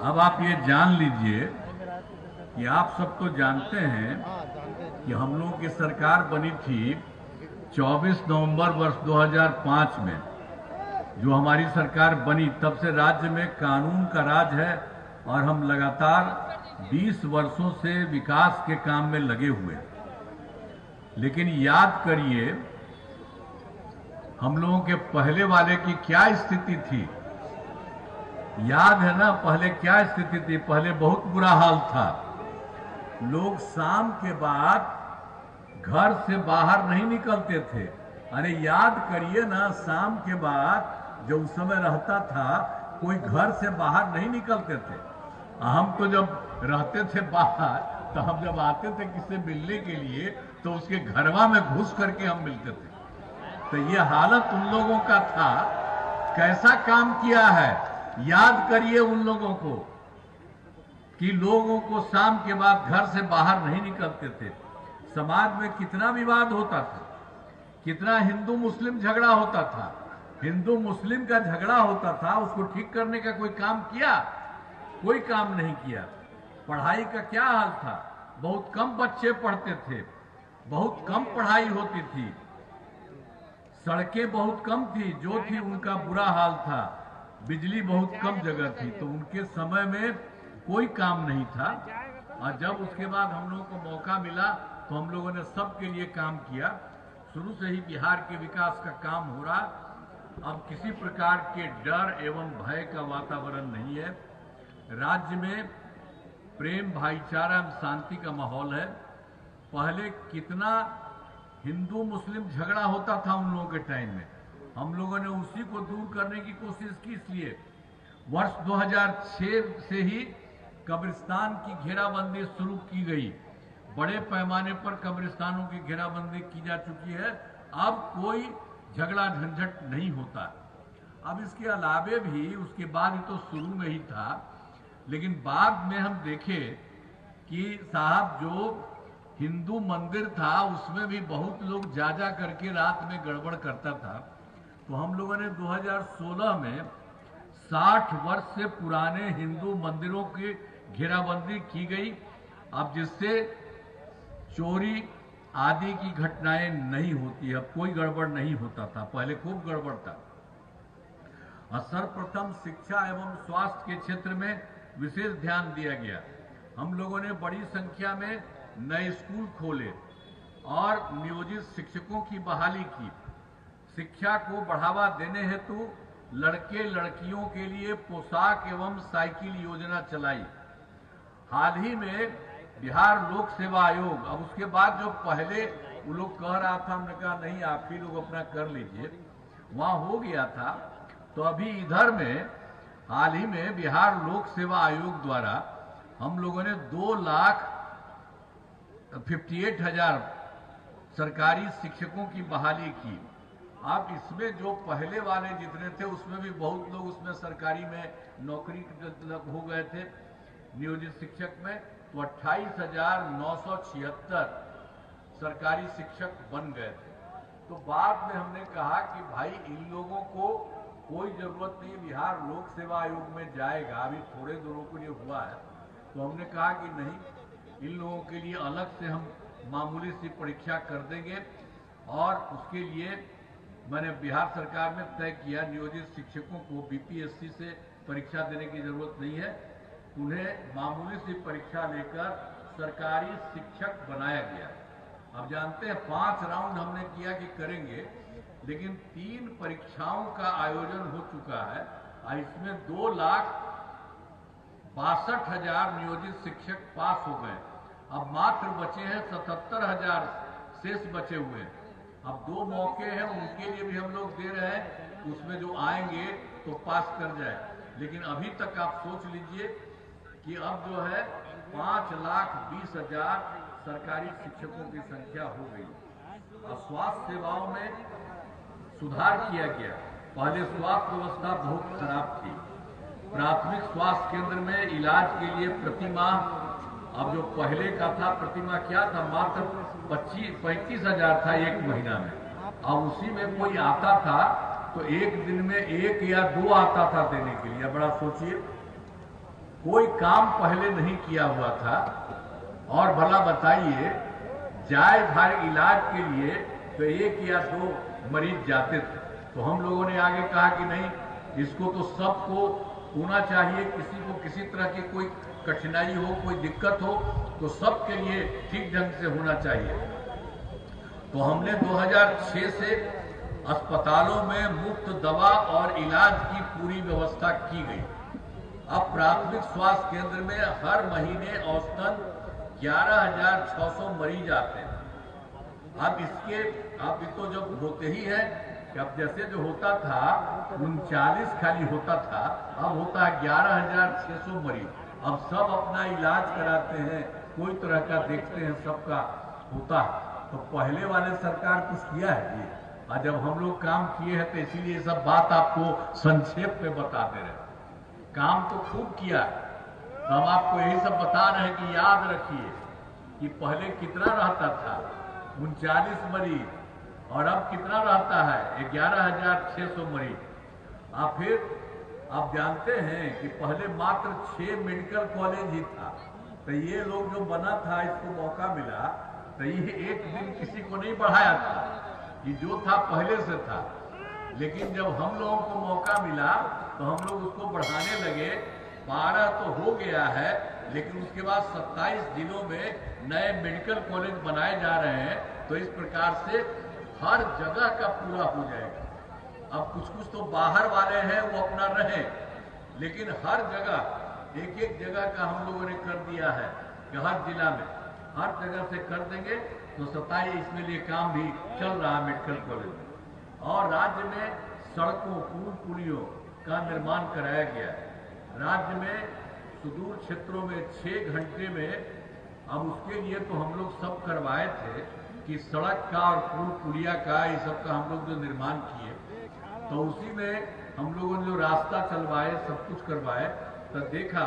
अब आप ये जान लीजिए कि आप सब तो जानते हैं कि हम लोगों की सरकार बनी थी 24 नवंबर वर्ष 2005 में। जो हमारी सरकार बनी तब से राज्य में कानून का राज है और हम लगातार 20 वर्षों से विकास के काम में लगे हुए हैं। लेकिन याद करिए हम लोगों के पहले वाले की क्या स्थिति थी। याद है ना पहले क्या स्थिति थी? पहले बहुत बुरा हाल था। लोग शाम के बाद घर से बाहर नहीं निकलते थे। अरे याद करिए ना, शाम के बाद जो उस समय रहता था कोई घर से बाहर नहीं निकलते थे। हम तो जब रहते थे बाहर तो हम जब आते थे किसी मिलने के लिए तो उसके घरवा में घुस करके हम मिलते थे। तो ये हालत उन लोगों का था। कैसा काम किया है याद करिए उन लोगों को कि लोगों को शाम के बाद घर से बाहर नहीं निकलते थे। समाज में कितना विवाद होता था, कितना हिंदू मुस्लिम झगड़ा होता था। हिंदू मुस्लिम का झगड़ा होता था, उसको ठीक करने का कोई काम किया? कोई काम नहीं किया। पढ़ाई का क्या हाल था? बहुत कम बच्चे पढ़ते थे, बहुत कम पढ़ाई होती थी, सड़कें बहुत कम थी, जो थी उनका बुरा हाल था, बिजली बहुत कम जगह थी। तो उनके समय में कोई काम नहीं था। और जब उसके बाद हम लोगों को मौका मिला तो हम लोगों ने सबके लिए काम किया। शुरू से ही बिहार के विकास का काम हो रहा। अब किसी प्रकार के डर एवं भय का वातावरण नहीं है। राज्य में प्रेम, भाईचारा एवं शांति का माहौल है। पहले कितना हिंदू मुस्लिम झगड़ा होता था उन लोगों के टाइम में, हम लोगों ने उसी को दूर करने की कोशिश की। इसलिए वर्ष 2006 से ही कब्रिस्तान की घेराबंदी शुरू की गई। बड़े पैमाने पर कब्रिस्तानों की घेराबंदी की जा चुकी है। अब कोई झगड़ा झंझट नहीं होता। अब इसके अलावे भी उसके बाद ही तो शुरू में ही था, लेकिन बाद में हम देखे कि साहब जो हिंदू मंदिर था उसमें भी बहुत लोग जा करके रात में गड़बड़ करता था। तो हम लोगों ने 2016 में 60 वर्ष से पुराने हिंदू मंदिरों की घेराबंदी की गई। अब जिससे चोरी आदि की घटनाएं नहीं होती। अब कोई गड़बड़ नहीं होता था, पहले खूब गड़बड़ था। और सर्वप्रथम शिक्षा एवं स्वास्थ्य के क्षेत्र में विशेष ध्यान दिया गया। हम लोगों ने बड़ी संख्या में नए स्कूल खोले और नियोजित शिक्षकों की बहाली की। शिक्षा को बढ़ावा देने हेतु लड़के लड़कियों के लिए पोशाक एवं साइकिल योजना चलाई। हाल ही में बिहार लोक सेवा आयोग, अब उसके बाद जो पहले वो लोग कह रहा था, हमने कहा नहीं आप ही लोग अपना कर लीजिए, वहां हो गया था। तो अभी इधर में हाल ही में बिहार लोक सेवा आयोग द्वारा हम लोगों ने 2,58,000 सरकारी शिक्षकों की बहाली की। अब इसमें जो पहले वाले जितने थे उसमें भी बहुत लोग उसमें सरकारी में नौकरी हो गए थे नियोजित शिक्षक में। तो 28,976 सरकारी शिक्षक बन गए थे। तो बाद में हमने कहा कि भाई इन लोगों को कोई जरूरत नहीं, बिहार लोक सेवा आयोग में जाएगा, अभी थोड़े दिनों के लिए हुआ है। तो हमने कहा कि नहीं, इन लोगों के लिए अलग से हम मामूली सी परीक्षा कर देंगे। और उसके लिए मैंने बिहार सरकार में तय किया नियोजित शिक्षकों को बीपीएससी से परीक्षा देने की जरूरत नहीं है, उन्हें मामूली सी परीक्षा लेकर सरकारी शिक्षक बनाया गया। अब जानते हैं 5 राउंड हमने किया कि करेंगे, लेकिन 3 परीक्षाओं का आयोजन हो चुका है और इसमें 2,62,000 नियोजित शिक्षक पास हो गए। अब मात्र बचे हैं 77,000 शेष बचे हुए हैं। अब 2 मौके हैं, उनके लिए भी हम लोग दे रहे हैं, उसमें जो आएंगे तो पास कर जाए। लेकिन अभी तक आप सोच लीजिए कि अब जो है 5,20,000 सरकारी शिक्षकों की संख्या हो गई। और स्वास्थ्य सेवाओं में सुधार किया गया। पहले स्वास्थ्य व्यवस्था बहुत खराब थी। प्राथमिक स्वास्थ्य केंद्र में इलाज के लिए प्रति माह, अब जो पहले का था प्रति माह क्या था, मात्र 35,000 था एक महीना में। अब उसी में कोई आता था तो एक दिन में 1 या 2 आता था देने के लिए। बड़ा सोचिए, कोई काम पहले नहीं किया हुआ था। और भला बताइए, जाए भर इलाज के लिए तो 1 या 2 मरीज जाते थे, तो हम लोगों ने आगे कहा कि नहीं, इसको तो सबको होना चाहिए, किसी को किसी तरह की कोई कठिनाई हो, कोई दिक्कत हो तो सबके लिए ठीक ढंग से होना चाहिए। तो हमने 2006 से अस्पतालों में मुफ्त दवा और इलाज की पूरी व्यवस्था की गई। अब प्राथमिक स्वास्थ्य केंद्र में हर महीने औसतन 11,600 मरीज आते हैं। अब ये तो जब होते ही है कि अब जैसे जो होता था 39 खाली होता था, अब होता है 11,600 मरीज। अब सब अपना इलाज कराते हैं, कोई तरह का देखते हैं, सबका होता है। तो पहले वाले सरकार कुछ किया है जी? और जब हम लोग काम किए हैं तो इसीलिए सब बात आपको संक्षेप में बताते रहे। काम तो खूब किया, तो हम आपको यही सब बता रहे हैं कि याद रखिए कि पहले कितना रहता था, 39 मरीज, और अब कितना रहता है, 11,600 मरीज। फिर आप जानते हैं कि पहले मात्र 6 मेडिकल कॉलेज ही था। तो ये लोग जो बना था, इसको मौका मिला, तो ये एक दिन किसी को नहीं बढ़ाया था, कि जो था पहले से था। लेकिन जब हम लोगों को मौका मिला तो हम लोग उसको बढ़ाने लगे। 12 तो हो गया है, लेकिन उसके बाद 27 जिलों में नए मेडिकल कॉलेज बनाए जा रहे हैं। तो इस प्रकार से हर जगह का पूरा हो जाएगा। अब कुछ तो बाहर वाले हैं वो अपना रहे, लेकिन हर जगह एक जगह का हम लोगों ने कर दिया है कि हर जिला में हर जगह से कर देंगे। तो 27 इसमें लिए काम भी चल रहा है मेडिकल कॉलेज में। और राज्य में सड़कों, पुल पुलियों का निर्माण कराया गया है। राज्य में सुदूर क्षेत्रों में 6 घंटे में, अब उसके लिए तो हम लोग सब करवाए थे कि सड़क का और पुल पुलिया का, ये सब का हम लोग जो निर्माण किए, तो उसी में हम लोगों ने जो रास्ता चलवाए, सब कुछ करवाए, तो देखा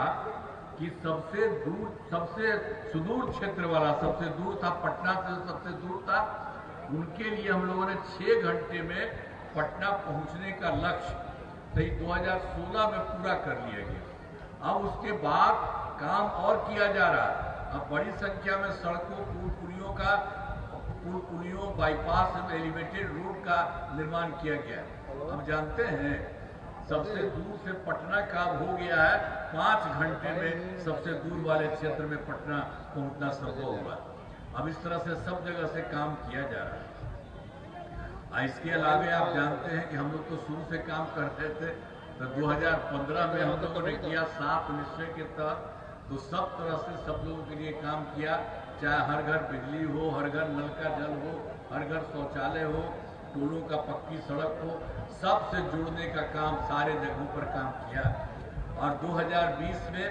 कि सबसे सुदूर क्षेत्र वाला, सबसे दूर था, पटना से सबसे दूर था, उनके लिए हम लोगों ने 6 घंटे में पटना पहुंचने का लक्ष्य 2016 में पूरा कर लिया गया। अब उसके बाद काम और किया जा रहा है। अब बड़ी संख्या में सड़कों, पुल पुलियों, बाईपास एवं एलिवेटेड रोड का निर्माण किया गया है। अब जानते हैं सबसे दूर से पटना का हो गया है 5 घंटे में, सबसे दूर वाले क्षेत्र में पटना पहुंचना संभव हुआ। अब इस तरह से सब जगह से काम किया जा रहा है। इसके अलावे आप जानते हैं कि हम लोग तो शुरू से काम करते थे, तो 2015 में हम लोगों ने किया 7 निश्चय के तहत, तो सब तरह से सब लोगों के लिए काम किया, चाहे हर घर बिजली हो, हर घर नल का जल हो, हर घर शौचालय हो, टोलों का पक्की सड़क हो, सबसे जुड़ने का काम सारे जगहों पर काम किया। और 2020 में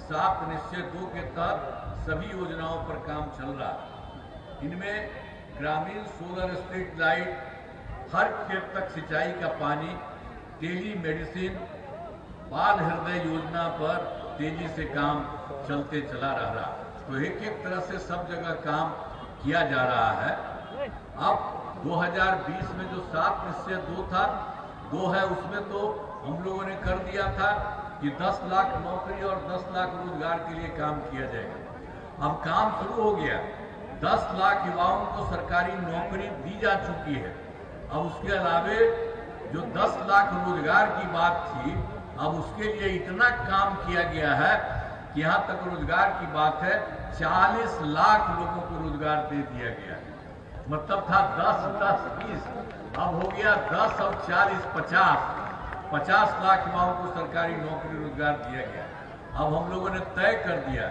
7 निश्चय 2 के तहत सभी योजनाओं पर काम चल रहा। इनमें ग्रामीण सोलर स्ट्रीट लाइट, हर खेत तक सिंचाई का पानी, टेली मेडिसिन, बाल हृदय योजना पर तेजी से काम चलते चला रहा। तो एक तरह से सब जगह काम किया जा रहा है। अब 2020 में जो 7 निश्चय 2 था, 2 है, उसमें तो हम लोगों ने कर दिया था कि 10 लाख नौकरी और 10 लाख रोजगार के लिए काम किया जाएगा। अब काम शुरू हो गया, 10 लाख युवाओं को सरकारी नौकरी दी जा चुकी है। अब उसके अलावे जो 10 लाख रोजगार की बात थी, अब उसके लिए इतना काम किया गया है कि यहाँ तक रोजगार की बात है 40 लाख लोगों को रोजगार दे दिया गया है। मतलब था 10, 10, 20, अब हो गया 10 और 40, 50 लाख युवाओं को सरकारी नौकरी रोजगार दिया गया। अब हम लोगों ने तय कर दिया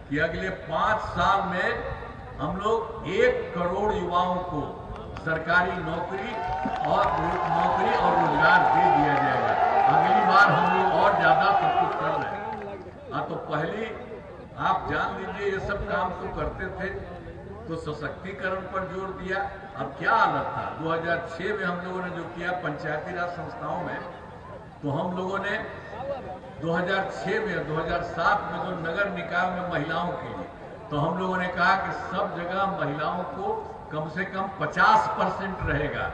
कि अगले 5 साल में हम लोग 1 करोड़ युवाओं को सरकारी नौकरी और रोजगार दे दिया जाएगा। अगली बार हम लोग और ज्यादा सब कुछ कर रहे हैं। तो पहले आप जान लीजिए, ये सब काम तो करते थे, तो सशक्तिकरण पर जोर दिया। अब क्या हालत था 2006 में हम लोगों ने जो किया पंचायती राज संस्थाओं में, तो हम लोगों ने 2006 में 2007 में जो नगर निकाय में महिलाओं के लिए, तो हम लोगों ने कहा कि सब जगह महिलाओं को कम से कम 50% रहेगा,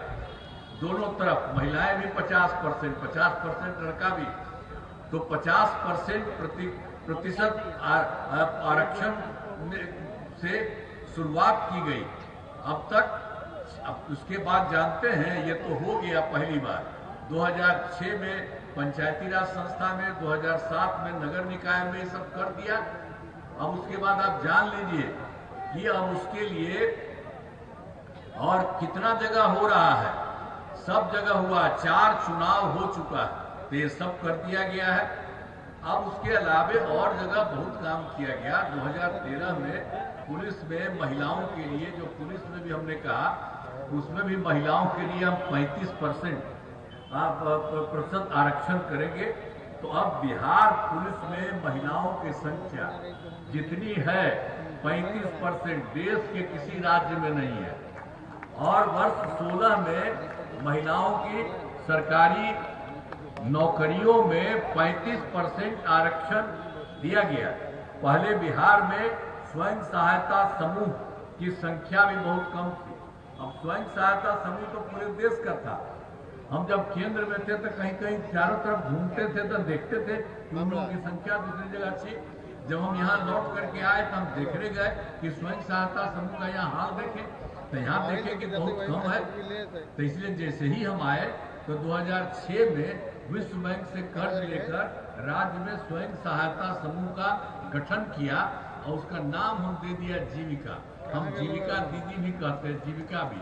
दोनों तरफ महिलाएं भी 50%, 50% लड़का भी, तो 50% प्रति आरक्षण से शुरुआत की गई। अब उसके बाद जानते हैं ये तो हो गया पहली बार 2006 में पंचायती राज संस्था में, 2007 में नगर निकाय में सब कर दिया। अब उसके बाद आप जान लीजिए कि अब उसके लिए और कितना जगह हो रहा है, सब जगह हुआ, 4 चुनाव हो चुका है, तो ये सब कर दिया गया है। अब उसके अलावे और जगह बहुत काम किया गया। 2013 में पुलिस में महिलाओं के लिए, जो पुलिस में भी हमने कहा उसमें भी महिलाओं के लिए हम 35% आरक्षण करेंगे। तो अब बिहार पुलिस में महिलाओं की संख्या जितनी है 35% देश के किसी राज्य में नहीं है। और वर्ष 16 में महिलाओं की सरकारी नौकरियों में 35% आरक्षण दिया गया। पहले बिहार में स्वयं सहायता समूह की संख्या भी बहुत कम थी। अब स्वयं सहायता समूह तो पूरे देश का था। हम जब केंद्र में थे तो कहीं कहीं चारों तरफ घूमते थे तो देखते थे कि उन लोगों की संख्या दूसरी जगह थी। जब हम यहाँ लौट करके आए तो हम देखने गए कि स्वयं सहायता समूह का यहाँ हाल देखें तो यहाँ देखें कि बहुत कम है। तो इसलिए जैसे ही हम आए तो 2006 में विश्व बैंक से कर्ज लेकर राज्य में स्वयं सहायता समूह का गठन किया और उसका नाम हम दे दिया जीविका। हम जीविका दीदी भी कहते हैं, जीविका भी।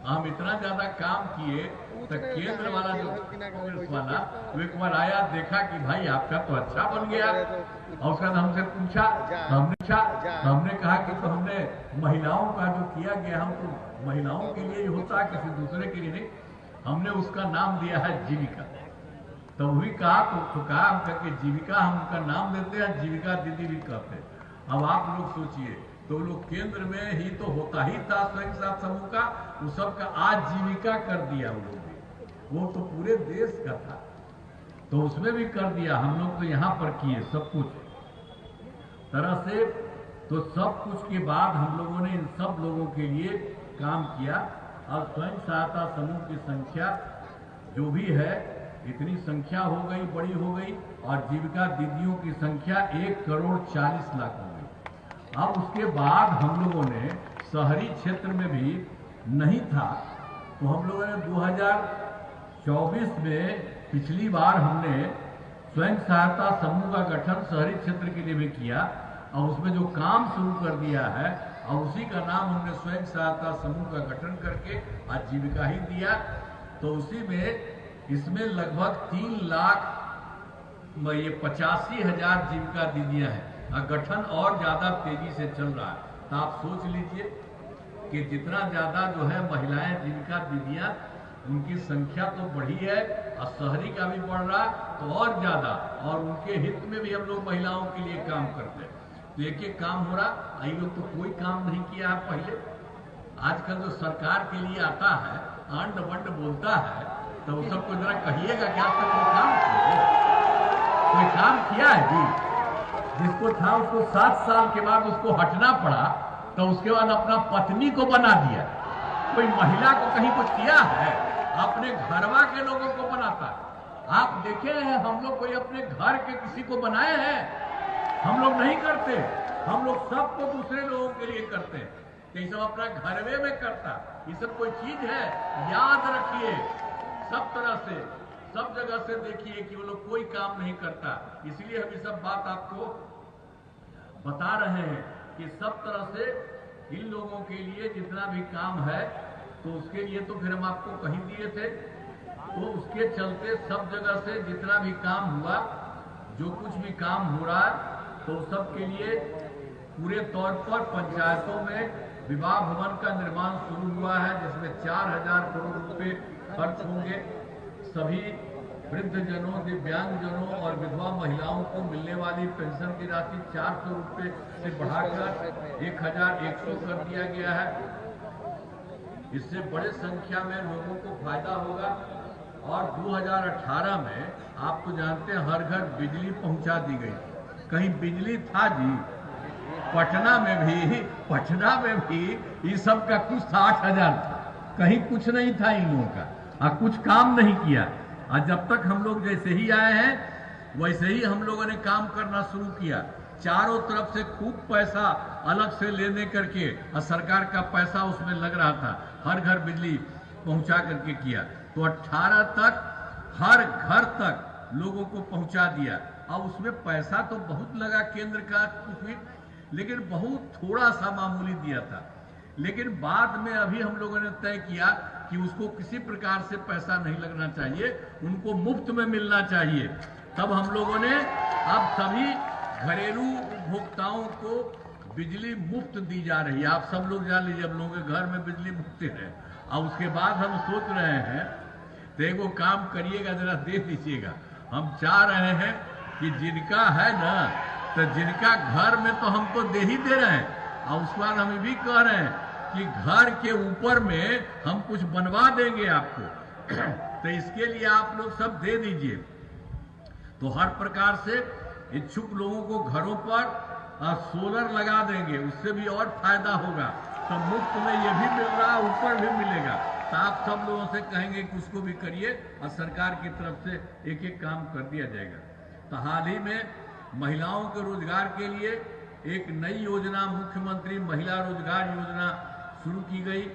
हम इतना ज्यादा काम किए तो केंद्र वाला जो कांग्रेस वाला वो एक बार आया, देखा कि भाई आपका तो अच्छा बन गया। और उसका हमसे पूछा तो हमने कहा कि तो हमने महिलाओं का जो किया गया, हम तो महिलाओं के लिए ही होता है, किसी दूसरे के लिए नहीं। हमने उसका नाम दिया है जीविका। तो वही कहा तो कहा हम करके जीविका, हम उनका नाम देते हैं, जीविका दीदी भी कहते हैं। अब आप लोग सोचिए, तो लोग केंद्र में ही तो होता ही था स्वयं सहायता समूह का, वो सब का आज जीविका कर दिया वो लोग। वो तो पूरे देश का था तो उसमें भी कर दिया। हम लोग तो यहाँ पर किए सब कुछ तरह से। तो सब कुछ के बाद हम लोगों ने इन सब लोगों के लिए काम किया और स्वयं सहायता समूह की संख्या जो भी है इतनी संख्या हो गई, बड़ी हो गई। और जीविका दीदियों की संख्या 1,40,00,000 हो गई। अब उसके बाद हम लोगों ने शहरी क्षेत्र में भी नहीं था तो हम लोगों ने 2024 में पिछली बार हमने स्वयं सहायता समूह का गठन शहरी क्षेत्र के लिए भी किया और उसमें जो काम शुरू कर दिया है और उसी का नाम हमने स्वयं सहायता समूह का गठन करके आज जीविका ही दिया। तो उसी में इसमें लगभग 3,85,000 जीविका दीदियां हैं और गठन और ज्यादा तेजी से चल रहा है। तो आप सोच लीजिए कि जितना ज्यादा जो है महिलाएं जीविका दीदियां, उनकी संख्या तो बढ़ी है और शहरी का भी बढ़ रहा तो और ज्यादा। और उनके हित में भी हम लोग महिलाओं के लिए काम करते हैं। तो एक एक काम हो रहा। ये लोग तो कोई काम नहीं किया है पहले। आजकल जो सरकार के लिए आता है, अंड बंड बोलता है, तो वो सबको जरा कहिएगा कि आज तक कोई काम किया है जी? जिसको था उसको 7 साल के बाद उसको हटना पड़ा तो उसके बाद अपना पत्नी को बना दिया। कोई महिला को कहीं कुछ किया है? अपने घरवा के लोगों को बनाता है। आप देखे हैं हम लोग कोई अपने घर के किसी को बनाए हैं? हम लोग नहीं करते। हम लोग सबको दूसरे लोगों के लिए करते हैं। तो ये सब अपना घरवे में करता। ये सब कोई चीज है? याद रखिए, सब तरह से सब जगह से देखिए कि वो लोग कोई काम नहीं करता। इसलिए हम ये सब बात आपको बता रहे हैं कि सब तरह से इन लोगों के लिए जितना भी काम है तो उसके लिए तो फिर हम आपको कहीं दिए थे। तो उसके चलते सब जगह से जितना भी काम हुआ, जो कुछ भी काम हो रहा है, तो सब के लिए पूरे तौर पर पंचायतों में विवाह भवन का निर्माण शुरू हुआ है, जिसमें 4,000 करोड़ रुपए खर्च होंगे। सभी वृद्धजनों, दिव्यांगजनों और विधवा महिलाओं को मिलने वाली पेंशन की राशि 400 रुपए से बढ़ाकर 1,100 कर दिया गया है। इससे बड़े संख्या में लोगों को फायदा होगा। और 2018 में आप तो जानते हैं हर घर बिजली पहुंचा दी गई। कहीं बिजली था जी? पटना में भी ये सब का कुछ था, 8,000 था। कहीं कुछ नहीं था इन लोगों का और कुछ काम नहीं किया। और जब तक हम लोग जैसे ही आए हैं वैसे ही हम लोगों ने काम करना शुरू किया। चारों तरफ से खूब पैसा अलग से लेने करके और सरकार का पैसा उसमें लग रहा था, हर घर बिजली पहुंचा करके किया। तो 18 तक हर घर तक लोगों को पहुंचा दिया। अब उसमें पैसा तो बहुत लगा केंद्र का कुछ भी, लेकिन बहुत थोड़ा सा मामूली दिया था। लेकिन बाद में अभी हम लोगों ने तय किया कि उसको किसी प्रकार से पैसा नहीं लगना चाहिए, उनको मुफ्त में मिलना चाहिए। तब हम लोगों ने अब सभी घरेलू उपभोक्ताओं को बिजली मुफ्त दी जा रही है। आप सब लोग जान लीजिए, अब लोगों के घर में बिजली मुफ्त है। और उसके बाद हम सोच रहे हैं, तो एक वो काम करिएगा, जरा दे दीजिएगा। हम चाह रहे हैं कि जिनका है ना, तो जिनका घर में तो हम तो दे ही दे रहे हैं, और उसके बाद हम ये भी कह रहे हैं कि घर के ऊपर में हम कुछ बनवा देंगे आपको। तो इसके लिए आप लोग सब दे दीजिए। तो हर प्रकार से इच्छुक लोगों को घरों पर सोलर लगा देंगे, उससे भी और फायदा होगा। तो मुफ्त में ये भी मिल रहा, ऊपर भी मिलेगा। तो आप सब लोगों से कहेंगे कि उसको भी करिए, और सरकार की तरफ से एक एक काम कर दिया जाएगा। तो हाल ही में महिलाओं के रोजगार के लिए एक नई योजना, मुख्यमंत्री महिला रोजगार योजना शुरू की गई,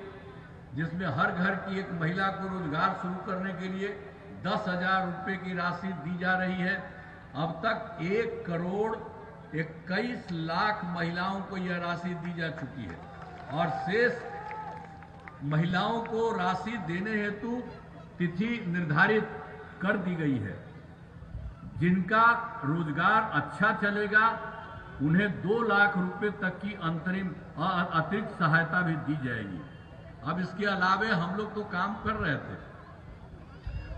जिसमें हर घर की एक महिला को रोजगार शुरू करने के लिए 10,000 रुपये की राशि दी जा रही है। अब तक 1,21,00,000 महिलाओं को यह राशि दी जा चुकी है, और शेष महिलाओं को राशि देने हेतु तिथि निर्धारित कर दी गई है। जिनका रोजगार अच्छा चलेगा उन्हें 2 लाख रुपए तक की अंतरिम अतिरिक्त सहायता भी दी जाएगी। अब इसके अलावे हम लोग तो काम कर रहे थे,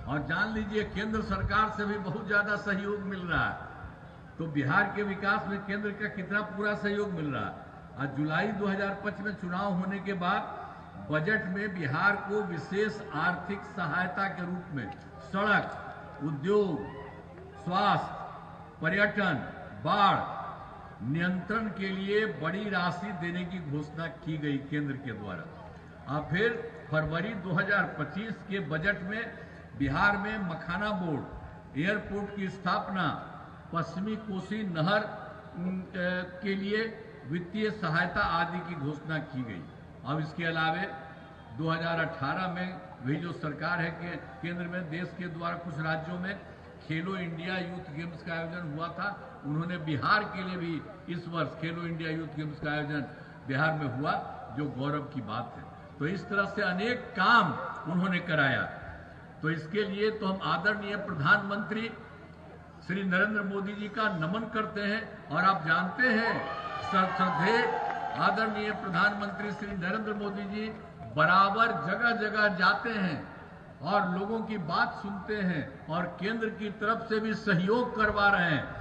और जान लीजिए केंद्र सरकार से भी बहुत ज्यादा सहयोग मिल रहा है। तो बिहार के विकास में केंद्र का कितना पूरा सहयोग मिल रहा है। आज जुलाई 2025 में चुनाव होने के बाद बजट में बिहार को विशेष आर्थिक सहायता के रूप में सड़क, उद्योग, स्वास्थ्य, पर्यटन, बाढ़ नियंत्रण के लिए बड़ी राशि देने की घोषणा की गई केंद्र के द्वारा। और फिर फरवरी 2025 के बजट में बिहार में मखाना बोर्ड, एयरपोर्ट की स्थापना, पश्चिमी कोसी नहर के लिए वित्तीय सहायता आदि की घोषणा की गई। अब इसके अलावे 2018 में वही जो सरकार है कि केंद्र में देश के द्वारा कुछ राज्यों में खेलो इंडिया यूथ गेम्स का आयोजन हुआ था। उन्होंने बिहार के लिए भी इस वर्ष खेलो इंडिया यूथ गेम्स का आयोजन बिहार में हुआ, जो गौरव की बात है। तो इस तरह से अनेक काम उन्होंने कराया। तो इसके लिए तो हम आदरणीय प्रधानमंत्री श्री नरेंद्र मोदी जी का नमन करते हैं। और आप जानते हैं, श्रद्धेय आदरणीय प्रधानमंत्री श्री नरेंद्र मोदी जी बराबर जगह जगह जाते हैं और लोगों की बात सुनते हैं, और केंद्र की तरफ से भी सहयोग करवा रहे हैं।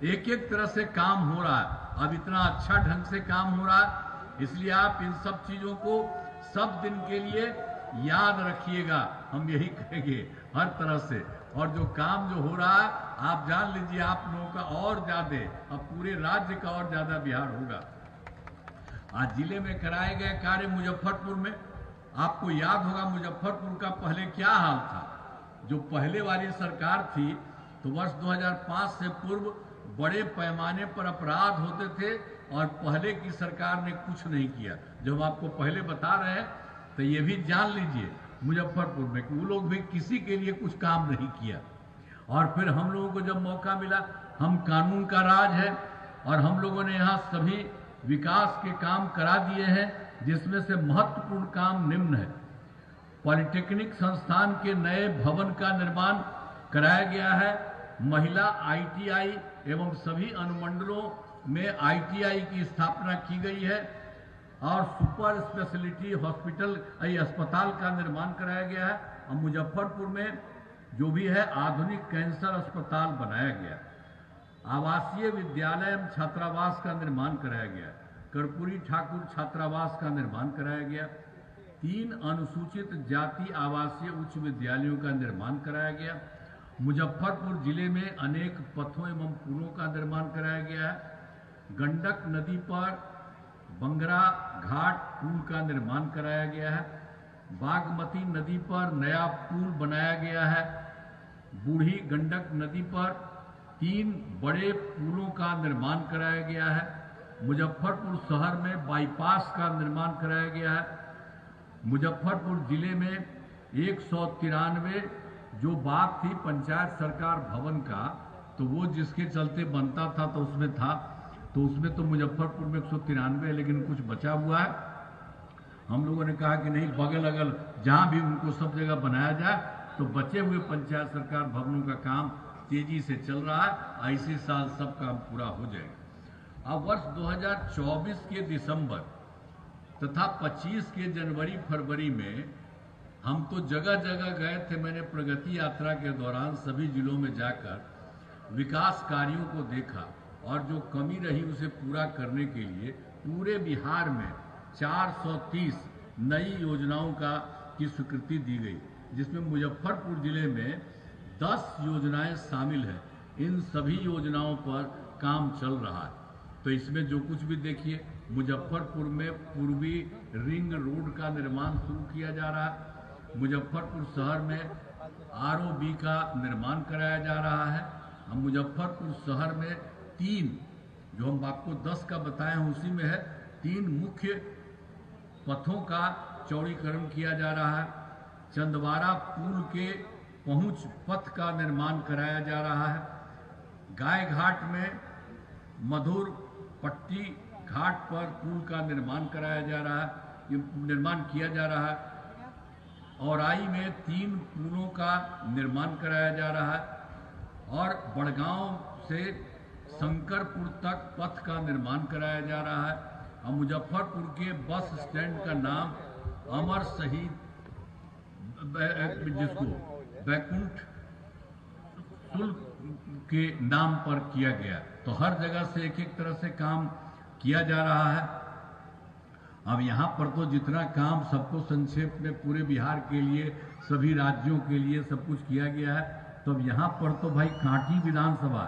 एक एक तरह से काम हो रहा है। अब इतना अच्छा ढंग से काम हो रहा है, इसलिए आप इन सब चीजों को सब दिन के लिए याद रखिएगा। हम यही कहेंगे हर तरह से। और जो काम जो हो रहा है, आप जान लीजिए आप लोगों का और ज्यादा, अब पूरे राज्य का और ज्यादा बिहार होगा। आज जिले में कराए गए कार्य मुजफ्फरपुर में, आपको याद होगा मुजफ्फरपुर का पहले क्या हाल था। जो पहले वाली सरकार थी, तो वर्ष 2005 से पूर्व बड़े पैमाने पर अपराध होते थे, और पहले की सरकार ने कुछ नहीं किया। जो हम आपको पहले बता रहे हैं, तो ये भी जान लीजिए मुजफ्फरपुर में कि वो लोग भी किसी के लिए कुछ काम नहीं किया। और फिर हम लोगों को जब मौका मिला, हम कानून का राज है, और हम लोगों ने यहाँ सभी विकास के काम करा दिए हैं, जिसमें से महत्वपूर्ण काम निम्न है। पॉलिटेक्निक संस्थान के नए भवन का निर्माण कराया गया है। महिला ITI एवं सभी अनुमंडलों में ITI की स्थापना की गई है, और सुपर स्पेशलिटी हॉस्पिटल अस्पताल का निर्माण कराया गया है। और मुजफ्फरपुर में जो भी है आधुनिक कैंसर अस्पताल बनाया गया। आवासीय विद्यालय एवं छात्रावास का निर्माण कराया गया। कर्पूरी ठाकुर छात्रावास का निर्माण कराया गया। 3 अनुसूचित जाति आवासीय उच्च विद्यालयों का निर्माण कराया गया। मुजफ्फरपुर जिले में अनेक पथों एवं पुलों का निर्माण कराया गया है। गंडक नदी पर बंगरा घाट पुल का निर्माण कराया गया है। बागमती नदी पर नया पुल बनाया गया है। बूढ़ी गंडक नदी पर 3 बड़े पुलों का निर्माण कराया गया है। मुजफ्फरपुर शहर में बाईपास का निर्माण कराया गया है। मुजफ्फरपुर जिले में 193 जो बात थी पंचायत सरकार भवन का, तो वो जिसके चलते बनता था तो उसमें था, तो उसमें तो मुजफ्फरपुर में 193 है, लेकिन कुछ बचा हुआ है। हम लोगों ने कहा कि नहीं, बगल अगल जहां भी उनको सब जगह बनाया जाए, तो बचे हुए पंचायत सरकार भवनों का काम तेजी से चल रहा है। इसी साल सब काम पूरा हो जाएगा। अब वर्ष 2024 के दिसंबर तथा 25 के जनवरी फरवरी में हम तो जगह जगह गए थे। मैंने प्रगति यात्रा के दौरान सभी जिलों में जाकर विकास कार्यों को देखा और जो कमी रही उसे पूरा करने के लिए पूरे बिहार में 430 नई योजनाओं की स्वीकृति दी गई, जिसमें मुजफ्फरपुर जिले में 10 योजनाएं शामिल हैं। इन सभी योजनाओं पर काम चल रहा है। तो इसमें जो कुछ भी देखिए, मुजफ्फरपुर में पूर्वी रिंग रोड का निर्माण शुरू किया जा रहा है। मुजफ्फरपुर शहर में ROB का निर्माण कराया जा रहा है। हम मुजफ्फरपुर शहर में 3, जो हम आपको 10 का बताए हैं उसी में है, 3 मुख्य पथों का चौड़ीकरण किया जा रहा है। चंदवारा पुल के पहुंच पथ का निर्माण कराया जा रहा है। गाय घाट में मधुर पट्टी घाट पर पुल का निर्माण कराया जा रहा है, निर्माण किया जा रहा है। औराई में 3 पुलों का निर्माण कराया जा रहा है और बड़गांव से शंकरपुर तक पथ का निर्माण कराया जा रहा है। और मुजफ्फरपुर के बस स्टैंड का नाम अमर शहीद, जिसको बैकुंठ शुल्क के नाम पर किया गया। तो हर जगह से एक एक तरह से काम किया जा रहा है। अब यहाँ पर तो जितना काम सबको संक्षेप में पूरे बिहार के लिए, सभी राज्यों के लिए सब कुछ किया गया है। तो अब यहाँ पर तो भाई कांटी विधानसभा,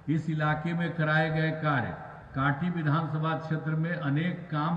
इस इलाके में कराए गए कार्य, कांटी विधानसभा क्षेत्र में अनेक काम